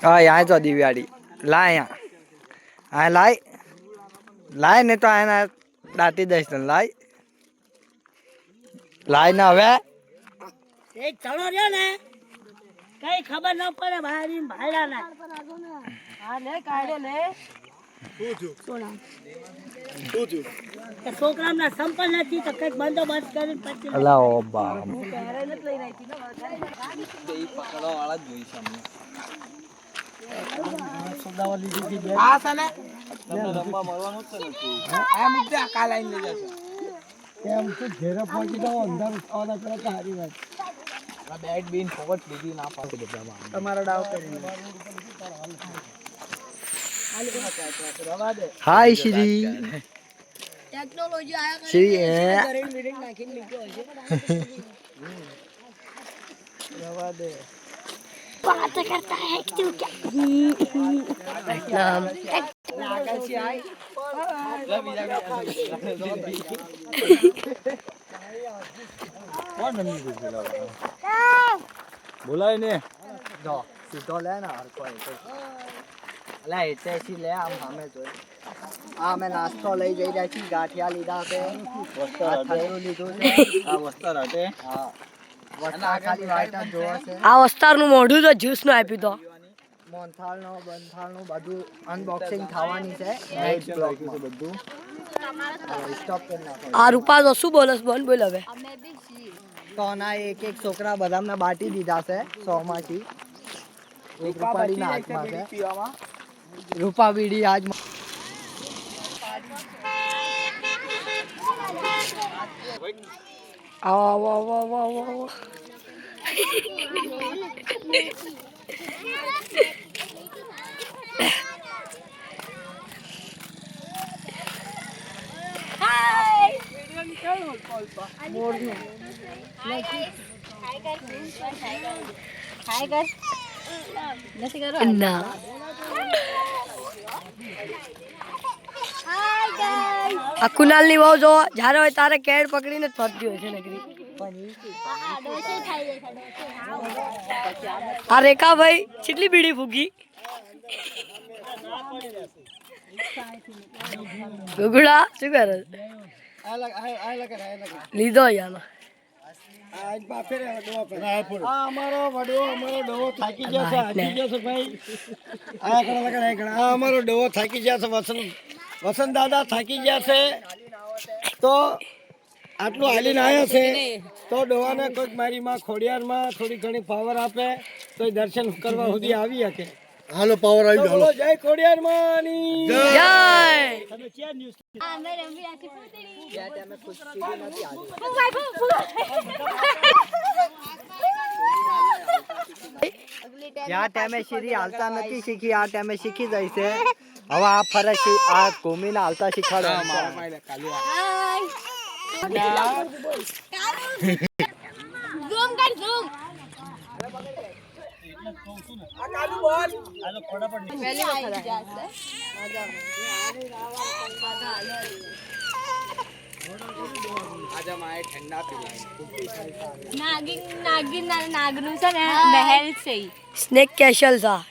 હા यहाँ जो दिव्याड़ी ला यहाँ हाँ लाए लाए नहीं तो आए ना दाती दस लाए लाए ना હવે એક ચણો રહ્યો ને કઈ ખબર ન પડે ભાઈ ભાઈડા ના હા લે કાઢે લે છોકરા ના સંપલ નથી તો કઈક બંદોબસ્ત કરીને પછી અલા ઓ બા પહેરે નથી લઈ રહી ને પકડવા વાળા જ જોઈ છે આ છે ને રમવા મળવાનું જ છે આ મુદ્દે આ કાલ આઈને લઈ જશે એમ તો ઘેરે પહોંચી જાવ અંધાર ખાવા કરે તો સારી વાત. બેટ બીન ફોકટ લીધી ના પાડે બધામાં તમારો ડાવ કરીને હાય શ્રી ટેકનોલોજી આયા શ્રી કરીને મીટિંગ નાખીને લીધો હશે રવા દે बात करता है तू क्या नाम नागसी आई કોણ રમી ગયું બોલાય ને જો સીધો લે ને હર કોઈ અલા એટેસી લે આમ સામે જોઈ આ અમે નાસ્તો લઈ જઈ રહ્યા છીએ ગાંઠિયા લીધા છે વસ્તર લીધું છે આ વસ્તર હટે હા વસ્તર ખાલી વાઈટ જ જોવા છે આ વસ્તારનું મોઢું તો જ્યુસ નું આપ્યું તો મોનથાળનો બંથાળનું બધું અનબોક્સિંગ થવાની છે નેક્સ્ટ બ્લોગમાં બધું સ્ટોપ કરી નાખો આ રૂપા તો શું બોલસ બોલ બોલ હવે તો ના એક એક છોકરા બદામના બાટી દીધા છે 100 માંથી એક રૂપાડીના હાથમાં છે રૂપા બીડી આજ આવો આવો આવો આવો આવો ના આ કુનાલ ની વાવ જો જ્યારે હોય તારે કેડ પકડીને જ ફરતી હોય છે નગરી આ રેખા ભાઈ કેટલી બીડી ફૂગી ગુગડા શું કરે લીધો યાર આજ બાપે રે ડોવા પર આ અમારો ડોવો થાકી ગયો છે હાજી ગયો છે ભાઈ આ અમારો ડોવો થાકી ગયા છે વસંત દાદા થાકી ગયા છે તો આટલું હાલીને આવ્યા છે તો ડોવાને કોઈક મારી માં ખોડિયારમાં થોડી ઘણી પાવર આપે તો દર્શન કરવા સુધી આવી શકે હાલો પાવર આવી ગયો જય ખોડિયાર માની જય તમે ક્યાં ન્યૂઝ જ્યાં ટાઈમે સીરી હાલતા નથી શીખી આ ટાઈમે શીખી જાય છે હવે આ ફરે આ ઘૂમીને હાલતા શીખવાડો નાગનું છે ને મહેલ છે સ્નેક કેશલ સા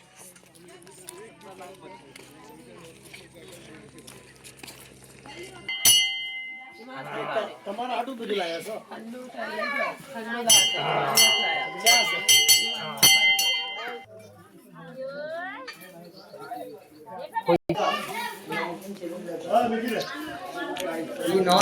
તમારે આટલું બધું લાયા છો ઈ નો